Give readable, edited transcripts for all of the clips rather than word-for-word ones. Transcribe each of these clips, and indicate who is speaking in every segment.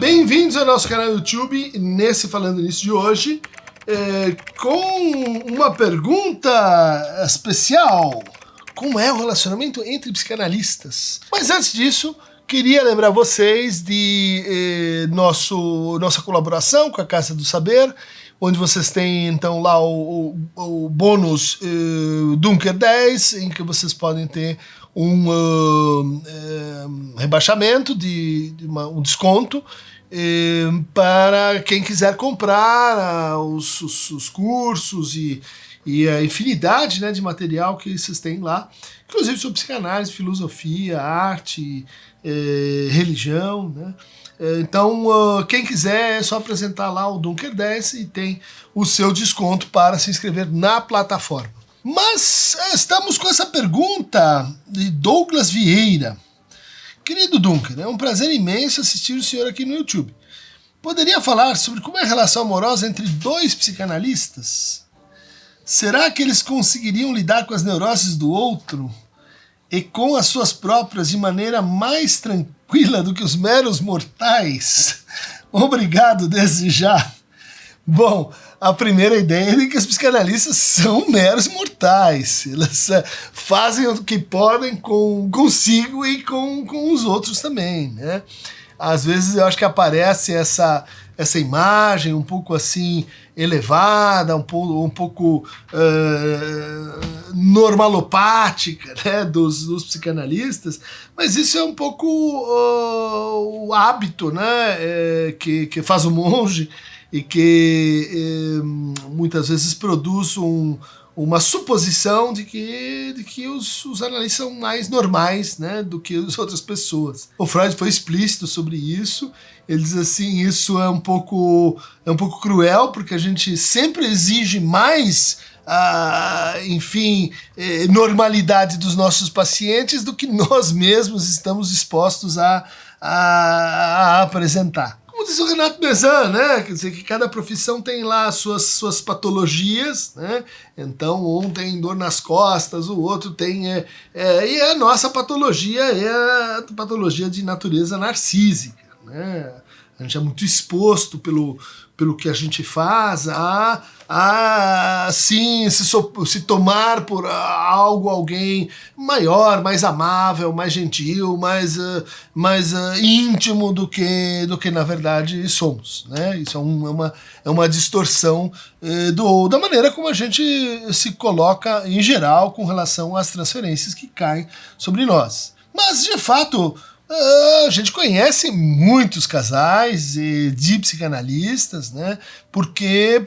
Speaker 1: Bem-vindos ao nosso canal do YouTube, nesse Falando Nisso de hoje, com uma pergunta especial. Como é o relacionamento entre psicanalistas? Mas antes disso, queria lembrar vocês de nossa colaboração com a Casa do Saber, onde vocês têm então lá o bônus Dunker 10, em que vocês podem ter um rebaixamento, um desconto, para quem quiser comprar os cursos e a infinidade, né, de material que vocês têm lá, inclusive sobre psicanálise, filosofia, arte, religião, né? Então, quem quiser é só apresentar lá o Dunker 10 e tem o seu desconto para se inscrever na plataforma. Mas estamos com essa pergunta de Douglas Vieira. Querido Dunker, é um prazer imenso assistir o senhor aqui no YouTube. Poderia falar sobre como é a relação amorosa entre dois psicanalistas? Será que eles conseguiriam lidar com as neuroses do outro e com as suas próprias de maneira mais tranquila do que os meros mortais? Obrigado desde já. Bom, a primeira ideia é que os psicanalistas são meros mortais. Eles fazem o que podem consigo e com os outros também, né? Às vezes eu acho que aparece essa imagem um pouco assim elevada, um pouco normalopática, né, dos psicanalistas, mas isso é um pouco o hábito, né, que faz o monge e que muitas vezes produz uma suposição de que os analistas são mais normais, né, do que as outras pessoas. O Freud foi explícito sobre isso. Ele diz assim, isso é um pouco cruel, porque a gente sempre exige mais normalidade dos nossos pacientes do que nós mesmos estamos dispostos a apresentar. Como diz o Renato Bezan, né? Quer dizer, que cada profissão tem lá as suas patologias, né? Então, um tem dor nas costas, o outro tem... e a nossa patologia é a patologia de natureza narcísica, né? A gente é muito exposto pelo que a gente faz se tomar por alguém maior, mais amável, mais gentil, mais íntimo do que na verdade somos, né? Isso é uma distorção da maneira como a gente se coloca em geral com relação às transferências que caem sobre nós. Mas, de fato, a gente conhece muitos casais de psicanalistas, né? Porque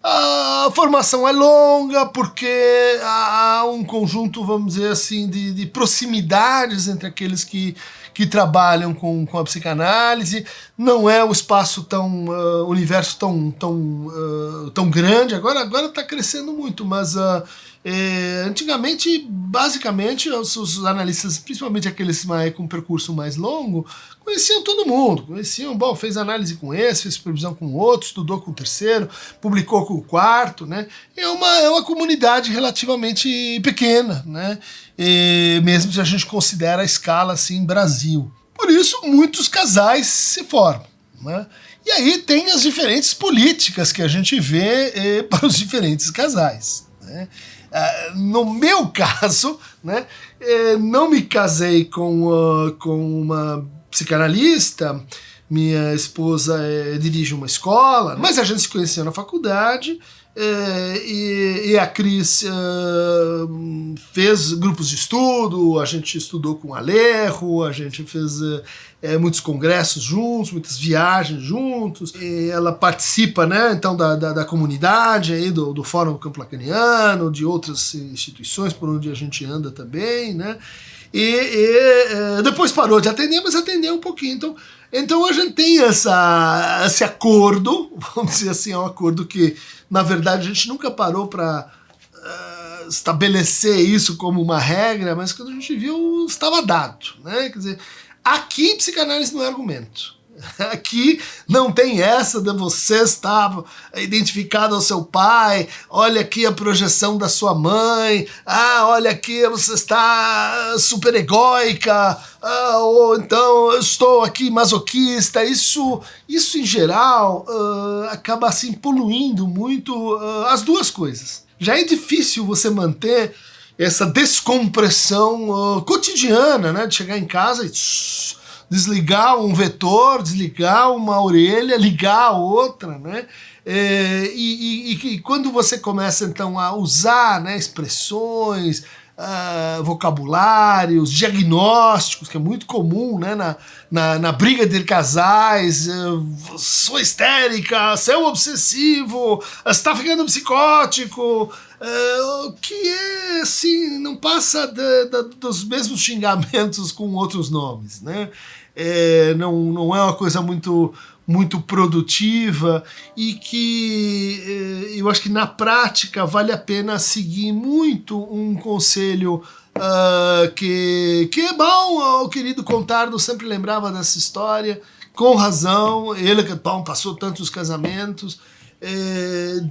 Speaker 1: a formação é longa, porque há um conjunto, vamos dizer assim, de proximidades entre aqueles que trabalham com a psicanálise. Não é um espaço universo tão grande. Agora está crescendo muito, mas antigamente, basicamente, os analistas, principalmente aqueles com percurso mais longo, conheciam todo mundo, fez análise com esse, fez supervisão com o outro, estudou com o terceiro, publicou com o quarto, né? É uma comunidade relativamente pequena, né? Mesmo se a gente considera a escala assim Brasil. Por isso, muitos casais se formam, né? E aí tem as diferentes políticas que a gente vê para os diferentes casais, né? No meu caso, né, não me casei com uma psicanalista. Minha esposa dirige uma escola, mas a gente se conheceu na faculdade, e a Cris fez grupos de estudo, a gente estudou com Alejo, a gente fez muitos congressos juntos, muitas viagens juntos, e ela participa, né, então da comunidade, aí, do Fórum Campo Lacaniano, de outras instituições por onde a gente anda também, né? E depois parou de atender, mas atendeu um pouquinho. Então a gente tem esse acordo, vamos dizer assim, é um acordo que, na verdade, a gente nunca parou para estabelecer isso como uma regra, mas quando a gente viu, estava dado, né? Quer dizer, aqui psicanálise não é argumento. Aqui não tem essa de você estar identificado ao seu pai, olha aqui a projeção da sua mãe, olha aqui você está super egóica, ou então eu estou aqui masoquista. Isso em geral acaba assim poluindo muito as duas coisas. Já é difícil você manter essa descompressão cotidiana, né, de chegar em casa e desligar um vetor, desligar uma orelha, ligar a outra, né? E quando você começa então a usar, né, expressões, vocabulários, diagnósticos, que é muito comum, né, na briga de casais, sou histérica, você é um obsessivo, você está ficando psicótico, que é assim, não passa dos mesmos xingamentos com outros nomes, né? Não é uma coisa muito produtiva e que eu acho que na prática vale a pena seguir muito um conselho que é bom. O querido Contardo sempre lembrava dessa história, com razão, ele que passou tantos casamentos,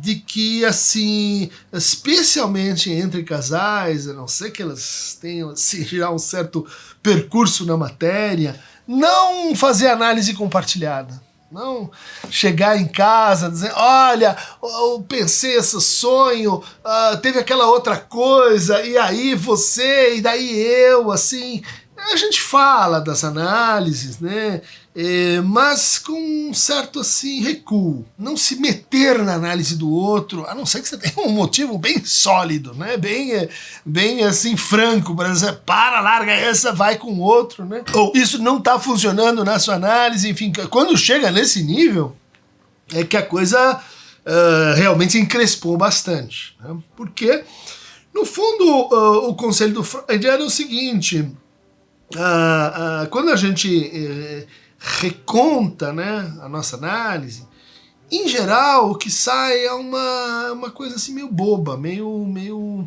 Speaker 1: de que, assim, especialmente entre casais, a não ser que elas tenham assim, já um certo percurso na matéria, não fazer análise compartilhada. Não chegar em casa dizer, olha, eu pensei esse sonho, teve aquela outra coisa, e aí você, e daí eu, assim. A gente fala das análises, né? Mas com um certo assim recuo. Não se meter na análise do outro, a não ser que você tenha um motivo bem sólido, né? Bem assim franco, para dizer, larga essa, vai com outro, né? Ou isso não está funcionando na sua análise, enfim. Quando chega nesse nível, é que a coisa realmente encrespou bastante, né? Porque, no fundo, o conselho do Freud era o seguinte: quando a gente reconta, né, a nossa análise, em geral o que sai é uma coisa assim meio boba, meio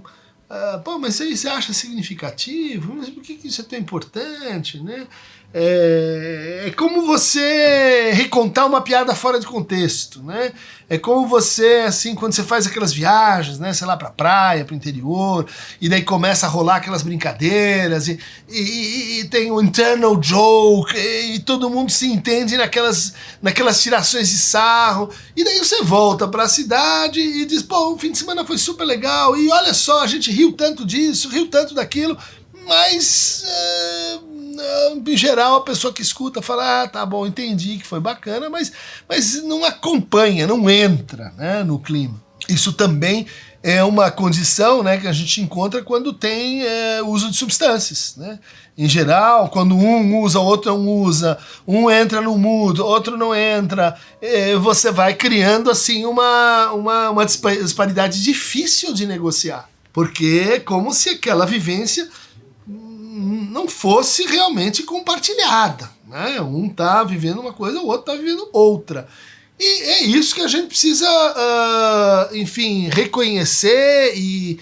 Speaker 1: mas você acha significativo? Mas por que isso é tão importante, né? É como você recontar uma piada fora de contexto, né? É como você, assim, quando você faz aquelas viagens, né, sei lá, pra praia, pro interior, e daí começa a rolar aquelas brincadeiras, e tem o internal joke, e todo mundo se entende naquelas tirações de sarro, e daí você volta pra cidade e diz, pô, o fim de semana foi super legal, e olha só, a gente riu tanto disso, riu tanto daquilo, mas em geral a pessoa que escuta fala, tá bom, entendi que foi bacana, mas não acompanha, não entra, né, no clima. Isso também é uma condição, né, que a gente encontra quando tem uso de substâncias, né? Em geral, quando um usa, o outro não usa, um entra no mood, outro não entra, você vai criando assim uma disparidade difícil de negociar, porque é como se aquela vivência não fosse realmente compartilhada, né? Um tá vivendo uma coisa, o outro tá vivendo outra. E é isso que a gente precisa, enfim, reconhecer e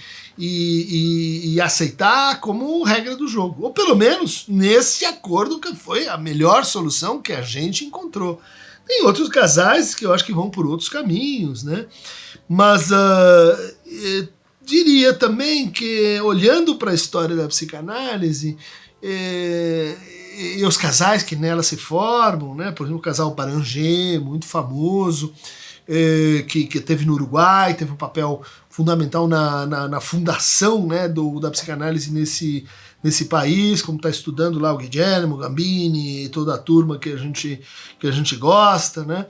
Speaker 1: aceitar como regra do jogo. Ou pelo menos nesse acordo que foi a melhor solução que a gente encontrou. Tem outros casais que eu acho que vão por outros caminhos, né? Mas diria também que, olhando para a história da psicanálise, e os casais que nela se formam, né? Por exemplo, o casal Baranger, muito famoso, que teve no Uruguai, teve um papel fundamental na fundação, né, da psicanálise nesse país, como está estudando lá o Guilherme, o Gambini e toda a turma que a gente gosta, né?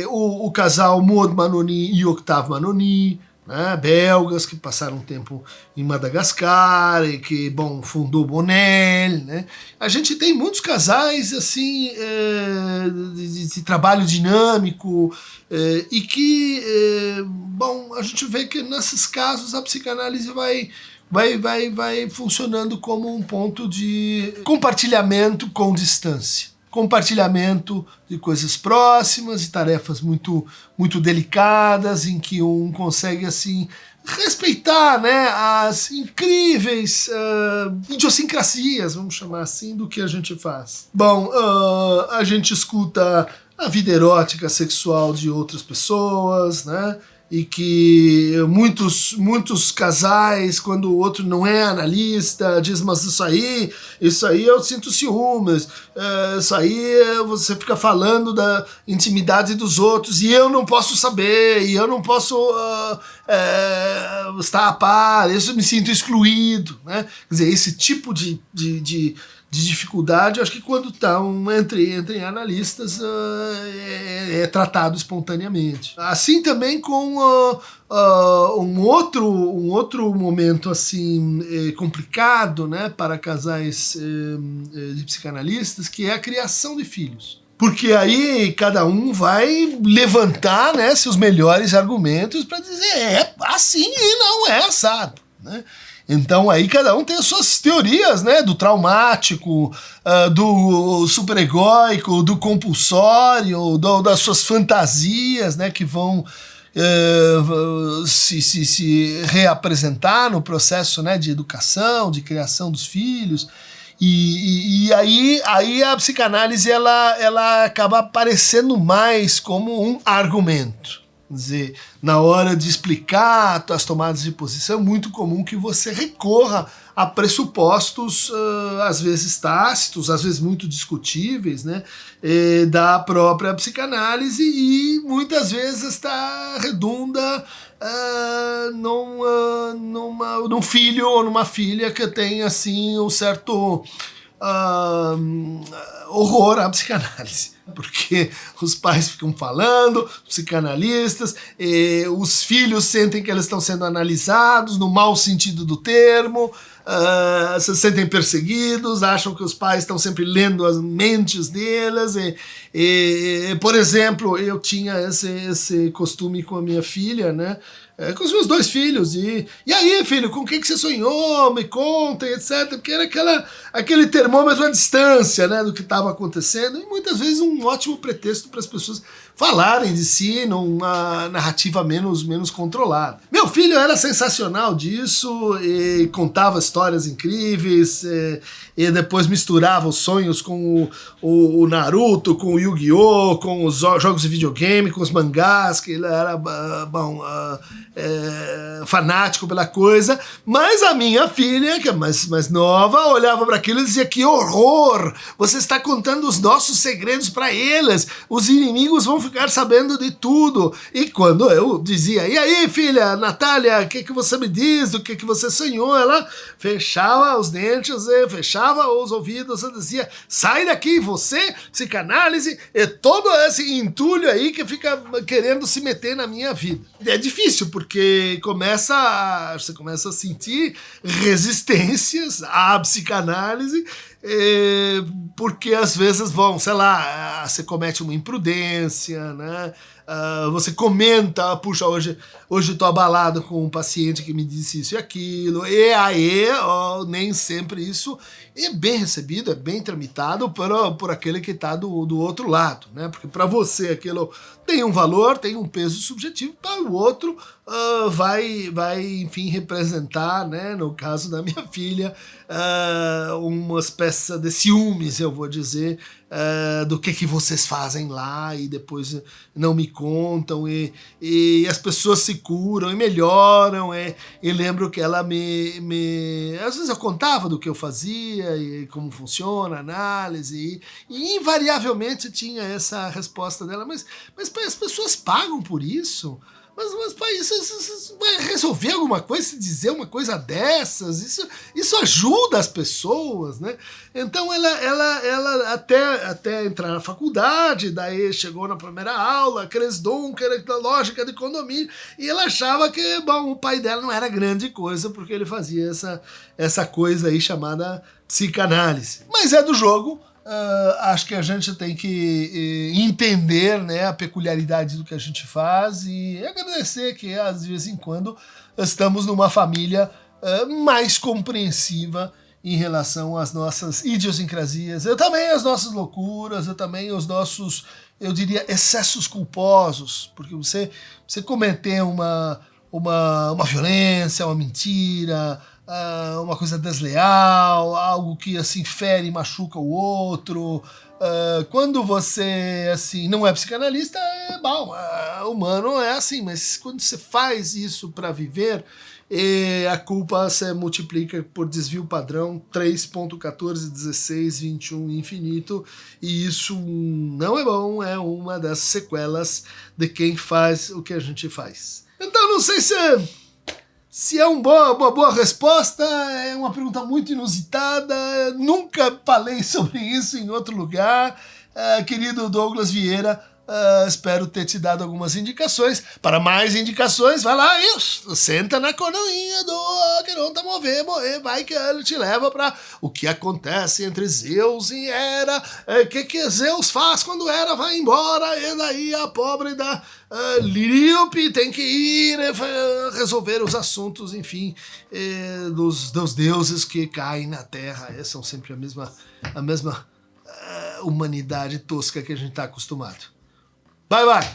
Speaker 1: O casal Maud Manoni e Octave Manoni, né, belgas que passaram um tempo em Madagascar e que, bom, fundou Bonel, né? A gente tem muitos casais assim de trabalho dinâmico e que, bom, a gente vê que nesses casos a psicanálise vai funcionando como um ponto de compartilhamento com distância. compartilhamento de coisas próximas, de tarefas muito, muito delicadas, em que um consegue, assim, respeitar, né, as incríveis idiosincrasias, vamos chamar assim, do que a gente faz. Bom, a gente escuta a vida erótica sexual de outras pessoas, né? E que muitos casais, quando o outro não é analista, diz, mas isso aí eu sinto ciúmes, isso aí você fica falando da intimidade dos outros e eu não posso saber, e eu não posso estar a par, eu me sinto excluído, né? Quer dizer, esse tipo de dificuldade, eu acho que quando estão entre analistas é tratado espontaneamente. Assim também com um outro momento assim complicado, né, para casais de psicanalistas, que é a criação de filhos. Porque aí cada um vai levantar, né, seus melhores argumentos para dizer é assim e não é assado, né? Então aí cada um tem as suas teorias, né, do traumático, do superegóico, do compulsório, das suas fantasias, né, que vão se reapresentar no processo, né, de educação, de criação dos filhos. E aí a psicanálise ela acaba aparecendo mais como um argumento. Quer dizer, na hora de explicar as tomadas de posição, é muito comum que você recorra a pressupostos, às vezes tácitos, às vezes muito discutíveis, né, da própria psicanálise, e muitas vezes esta redunda num filho ou numa filha que tem assim um certo horror à psicanálise, porque os pais ficam falando, psicanalistas, os filhos sentem que eles estão sendo analisados no mau sentido do termo, se sentem perseguidos, acham que os pais estão sempre lendo as mentes deles. Por exemplo, eu tinha esse costume com a minha filha, né? Com os meus 2 filhos, e aí, filho, com o que você sonhou? Me conta, etc. Porque era aquele termômetro à distância, né, do que estava acontecendo, e muitas vezes um ótimo pretexto para as pessoas falarem de si numa narrativa menos controlada. Meu filho era sensacional disso, e contava histórias incríveis, e depois misturava os sonhos com o Naruto, com o Yu-Gi-Oh!, com os jogos de videogame, com os mangás, que ele era fanático pela coisa. Mas a minha filha, que é mais nova, olhava para aquilo e dizia: que horror! Você está contando os nossos segredos para eles, os inimigos vão ficar sabendo de tudo. E quando eu dizia: e aí, filha, Natália, o que você me diz, do que você sonhou? Ela fechava os dentes, fechava os ouvidos e dizia: sai daqui, você, psicanálise, e todo esse entulho aí que fica querendo se meter na minha vida. É difícil, porque você começa a sentir resistências à psicanálise, porque às vezes sei lá, você comete uma imprudência, né? Você comenta: puxa, hoje eu tô abalado com um paciente que me disse isso e aquilo, e aí nem sempre isso é bem recebido, é bem tramitado por aquele que está do outro lado, né? Porque para você aquilo tem um valor, tem um peso subjetivo, para o outro vai, enfim, representar, né, no caso da minha filha, uma espécie de ciúmes, eu vou dizer, do que vocês fazem lá e depois não me contam, e as pessoas se curam e melhoram, e lembro que ela às vezes eu contava do que eu fazia e como funciona a análise, e invariavelmente tinha essa resposta dela: mas as pessoas pagam por isso? Mas pai, isso vai resolver alguma coisa se dizer uma coisa dessas? Isso ajuda as pessoas, né? Então ela até entrar na faculdade, daí chegou na primeira aula, aqueles Dunker, lógica de condomínio, e ela achava que, bom, o pai dela não era grande coisa, porque ele fazia essa coisa aí chamada psicanálise. Mas é do jogo. Acho que a gente tem que entender, né, a peculiaridade do que a gente faz e agradecer que, de vez em quando, estamos numa família mais compreensiva em relação às nossas idiosincrasias, eu também as nossas loucuras, eu também os nossos, eu diria, excessos culposos, porque você cometer uma violência, uma mentira, uma coisa desleal, algo que assim fere e machuca o outro. Quando você assim não é psicanalista, é bom, humano é assim, mas quando você faz isso para viver, a culpa se multiplica por desvio padrão 3.141621 infinito, e isso não é bom, é uma das sequelas de quem faz o que a gente faz. Então não sei se é uma boa resposta, é uma pergunta muito inusitada, nunca falei sobre isso em outro lugar. Querido Douglas Vieira, espero ter te dado algumas indicações. Para mais indicações, vai lá e senta na coroinha do Aqueronta morrer, vai que ele te leva para o que acontece entre Zeus e Hera, o que Zeus faz quando Hera vai embora, e daí a pobre da Líope tem que ir resolver os assuntos, enfim, dos deuses que caem na Terra. São sempre a mesma humanidade tosca que a gente está acostumado. Bye, bye!